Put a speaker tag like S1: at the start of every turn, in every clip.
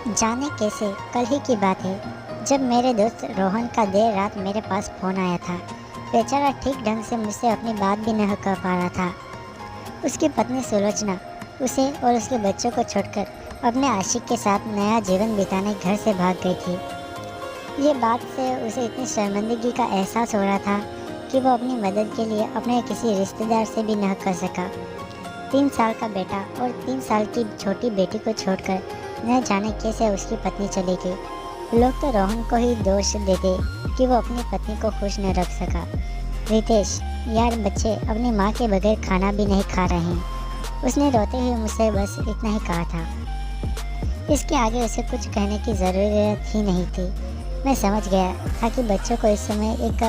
S1: जाने कैसे कल ही की बात है जब मेरे दोस्त रोहन का देर रात मेरे पास फ़ोन आया था। बेचारा ठीक ढंग से मुझसे अपनी बात भी नहीं कर पा रहा था। उसकी पत्नी सुलोचना उसे और उसके बच्चों को छोड़कर अपने आशिक के साथ नया जीवन बिताने घर से भाग गई थी। ये बात से उसे इतनी शर्मिंदगी का एहसास हो रहा था कि वो अपनी मदद के लिए अपने किसी रिश्तेदार से भी न कर सका। 3 साल का बेटा और 3 साल की छोटी बेटी को छोड़कर न जाने कैसे उसकी पत्नी चली गई। लोग तो रोहन को ही दोष देते कि वो अपनी पत्नी को खुश न रख सका। रितेश, यार बच्चे अपनी माँ के बगैर खाना भी नहीं खा रहे हैं। उसने रोते हुए मुझसे बस इतना ही कहा था। इसके आगे उसे कुछ कहने की ज़रूरत ही नहीं थी। मैं समझ गया था कि बच्चों को इस समय एक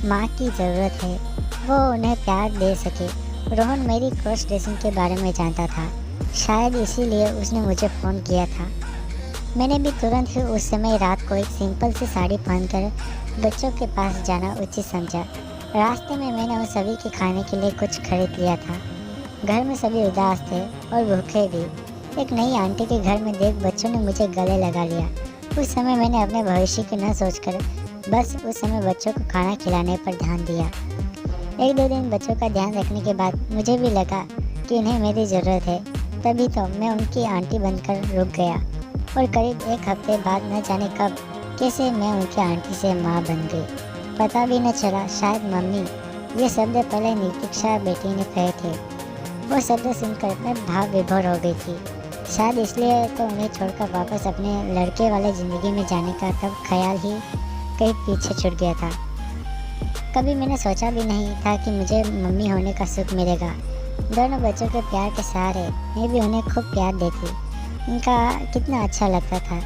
S1: माँ की ज़रूरत है, वो उन्हें प्यार दे सके। रोहन मेरी क्रॉस ड्रेसिंग के बारे में जानता था, शायद इसीलिए उसने मुझे फ़ोन किया था। मैंने भी तुरंत ही उस समय रात को एक सिंपल सी साड़ी पहनकर बच्चों के पास जाना उचित समझा। रास्ते में मैंने उन सभी के खाने के लिए कुछ खरीद लिया था। घर में सभी उदास थे और भूखे भी। एक नई आंटी के घर में देख बच्चों ने मुझे गले लगा लिया। उस समय मैंने अपने भविष्य की न सोचकर बस उस समय बच्चों को खाना खिलाने पर ध्यान दिया। 1-2 दिन बच्चों का ध्यान रखने के बाद मुझे भी लगा कि उन्हें मेरी ज़रूरत है। तभी तो मैं उनकी आंटी बनकर रुक गया और करीब 1 हफ्ते बाद न जाने कब कैसे मैं उनकी आंटी से माँ बन गई। पता भी न चला। शायद मम्मी, ये शब्द पहले नितीक्षा बेटी ने कहे थे। वो शब्द सुनकर मैं भाव विभोर हो गई थी। शायद इसलिए तो उन्हें छोड़कर वापस अपने लड़के वाले ज़िंदगी में जाने का तब ख्याल ही कहीं पीछे छूट गया था। कभी मैंने सोचा भी नहीं था कि मुझे मम्मी होने का सुख मिलेगा। दोनों बच्चों के प्यार के सहारे मैं भी उन्हें खूब प्यार देती। उनका कितना अच्छा लगता था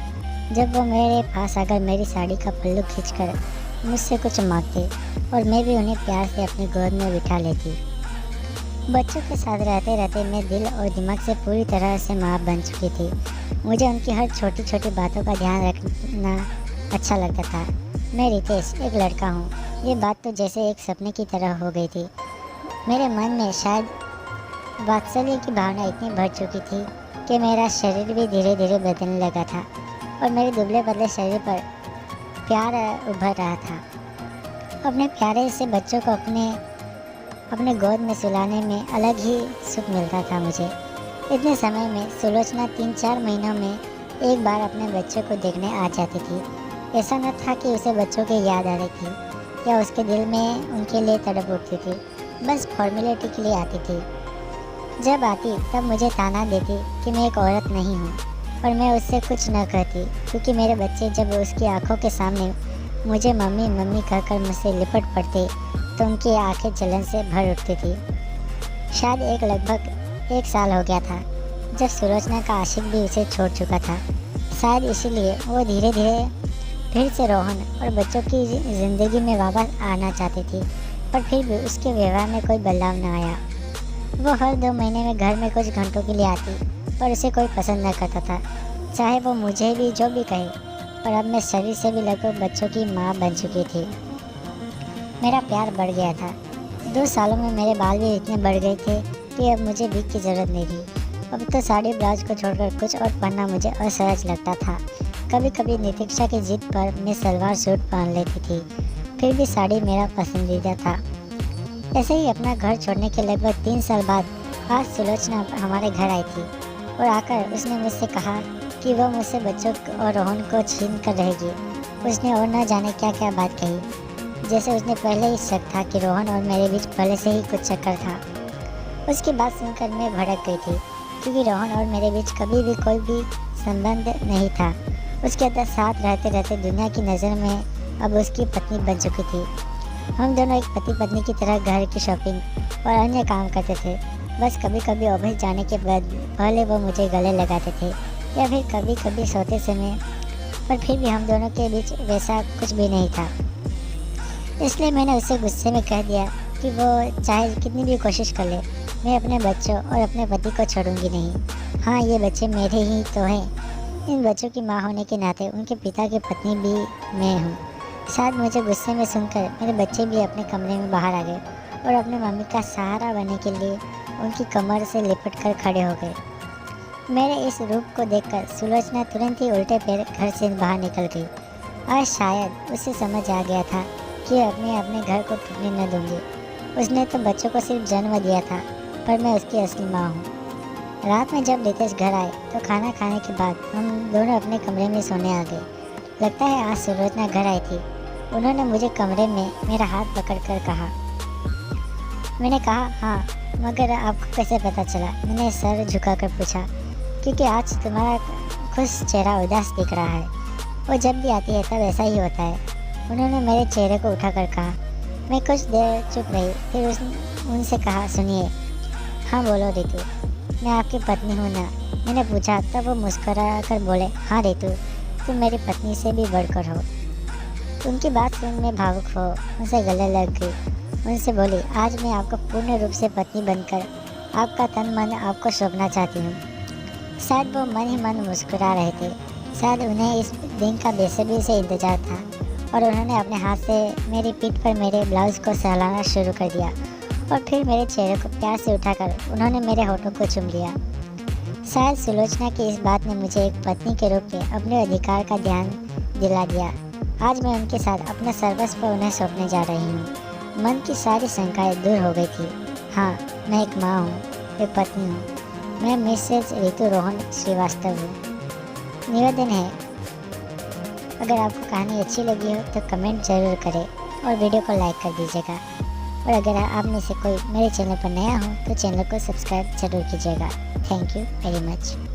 S1: जब वो मेरे पास आकर मेरी साड़ी का पल्लू खींचकर मुझसे कुछ मांगते और मैं भी उन्हें प्यार से अपनी गोद में बिठा लेती। बच्चों के साथ रहते रहते मैं दिल और दिमाग से पूरी तरह से माँ बन चुकी थी। मुझे उनकी हर छोटी छोटी बातों का ध्यान रखना अच्छा लगता था। मैं रितेश एक लड़का हूँ, ये बात तो जैसे एक सपने की तरह हो गई थी। मेरे मन में शायद वात्सल्य की भावना इतनी भर चुकी थी कि मेरा शरीर भी धीरे धीरे बदलने लगा था और मेरे दुबले पतले शरीर पर प्यार उभर रहा था। अपने प्यारे से बच्चों को अपने गोद में सुलाने में अलग ही सुख मिलता था मुझे। इतने समय में सुलोचना 3-4 महीनों में एक बार अपने बच्चों को देखने आ जाती थी। ऐसा न था कि उसे बच्चों की याद आ रही थी या उसके दिल में उनके लिए तड़प उठती थी, बस फॉर्मेलिटी के लिए आती थी। जब आती तब मुझे ताना देती कि मैं एक औरत नहीं हूँ और मैं उससे कुछ न कहती, क्योंकि मेरे बच्चे जब उसकी आंखों के सामने मुझे मम्मी मम्मी कहकर मुझसे लिपट पड़ते तो उनकी आंखें जलन से भर उठती थी। शायद लगभग 1 साल हो गया था जब सुलोचना का आशिक भी उसे छोड़ चुका था। शायद इसीलिए वो धीरे धीरे फिर से रोहन और बच्चों की ज़िंदगी में वापस आना चाहती थी, पर फिर भी उसके व्यवहार में कोई बदलाव न आया। वो हर 2 महीने में घर में कुछ घंटों के लिए आती, पर उसे कोई पसंद न करता था, चाहे वो मुझे भी जो भी कहे। पर अब मैं शरीर से भी लगभग बच्चों की माँ बन चुकी थी। मेरा प्यार बढ़ गया था। 2 सालों में मेरे बाल भी इतने बढ़ गए थे कि अब मुझे विग की ज़रूरत नहीं थी। अब तो साड़ी ब्लाउज को छोड़कर कुछ और पहनना मुझे असहज लगता था। कभी कभी नितीक्षा की जिद पर मैं सलवार सूट पहन लेती थी, फिर भी साड़ी मेरा पसंदीदा था। ऐसे ही अपना घर छोड़ने के लगभग 3 साल बाद आज सुलोचना हमारे घर आई थी और आकर उसने मुझसे कहा कि वो मुझसे बच्चों और रोहन को छीन कर रहेगी। उसने और न जाने क्या क्या बात कही, जैसे उसने पहले ही शक था कि रोहन और मेरे बीच पहले से ही कुछ चक्कर था। उसकी बात सुनकर मैं भड़क गई थी, क्योंकि रोहन और मेरे बीच कभी भी कोई भी संबंध नहीं था। उसके अंदर साथ रहते रहते दुनिया की नज़र में अब उसकी पत्नी बन चुकी थी। हम दोनों एक पति पत्नी की तरह घर की शॉपिंग और अन्य काम करते थे। बस कभी कभी ऑफिस जाने के बाद पहले वो मुझे गले लगाते थे या फिर कभी कभी सोते समय, पर फिर भी हम दोनों के बीच वैसा कुछ भी नहीं था। इसलिए मैंने उससे गुस्से में कह दिया कि वो चाहे कितनी भी कोशिश कर ले, मैं अपने बच्चों और अपने पति को छोड़ूंगी नहीं। हाँ, ये बच्चे मेरे ही तो हैं। इन बच्चों की माँ होने के नाते उनके पिता की पत्नी भी मैं हूँ। शायद मुझे गुस्से में सुनकर मेरे बच्चे भी अपने कमरे में बाहर आ गए और अपनी मम्मी का सहारा बनने के लिए उनकी कमर से लिपट कर खड़े हो गए। मेरे इस रूप को देखकर सुलोचना तुरंत ही उल्टे पैर घर से बाहर निकल गई और शायद उसे समझ आ गया था कि अपने घर को टूटने न दूंगी। उसने तो बच्चों को सिर्फ जन्म दिया था, पर मैं उसकी असली माँ हूँ। रात में जब रितेश घर आए तो खाना खाने के बाद हम दोनों अपने कमरे में सोने आ गए। लगता है आज सुलोचना घर आई थी। उन्होंने मुझे कमरे में मेरा हाथ पकड़कर कहा। मैंने कहा हाँ, मगर आपको कैसे पता चला? मैंने सर झुकाकर पूछा। क्योंकि आज तुम्हारा खुश चेहरा उदास दिख रहा है। वो जब भी आती है तब ऐसा ही होता है। उन्होंने मेरे चेहरे को उठाकर कहा। मैं कुछ देर चुप रही, फिर उनसे कहा, सुनिए। हाँ बोलो रितु, मैं आपकी पत्नी हूँ ना? मैंने पूछा। तब वो मुस्कुरा कर बोले, हाँ रितु, तुम मेरी पत्नी से भी बढ़कर हो। उनकी बात सुन मैं भावुक हो उनसे गले लग गई। उनसे बोली, आज मैं आपको पूर्ण रूप से पत्नी बनकर आपका तन मन आपको सौंपना चाहती हूँ। शायद वो मन ही मन मुस्कुरा रहे थे। शायद उन्हें इस दिन का बेसब्री से इंतजार था और उन्होंने अपने हाथ से मेरी पीठ पर मेरे ब्लाउज को सहलाना शुरू कर दिया और फिर मेरे चेहरे को प्यार से उठाकर उन्होंने मेरे होठों को चूम लिया। शायद सुलोचना की इस बात ने मुझे एक पत्नी के रूप में अपने अधिकार का ध्यान दिला दिया। आज मैं उनके साथ अपना सर्वस्व उन्हें सौंपने जा रही हूँ। मन की सारी शंकाएं दूर हो गई थी। हाँ, मैं एक माँ हूँ, एक पत्नी हूँ। मैं मिसेस रितु रोहन श्रीवास्तव हूँ। निवेदन है, अगर आपको कहानी अच्छी लगी हो तो कमेंट ज़रूर करें और वीडियो को लाइक कर दीजिएगा। और अगर आप में से कोई मेरे चैनल पर नया हो तो चैनल को सब्सक्राइब जरूर कीजिएगा। Thank you very much.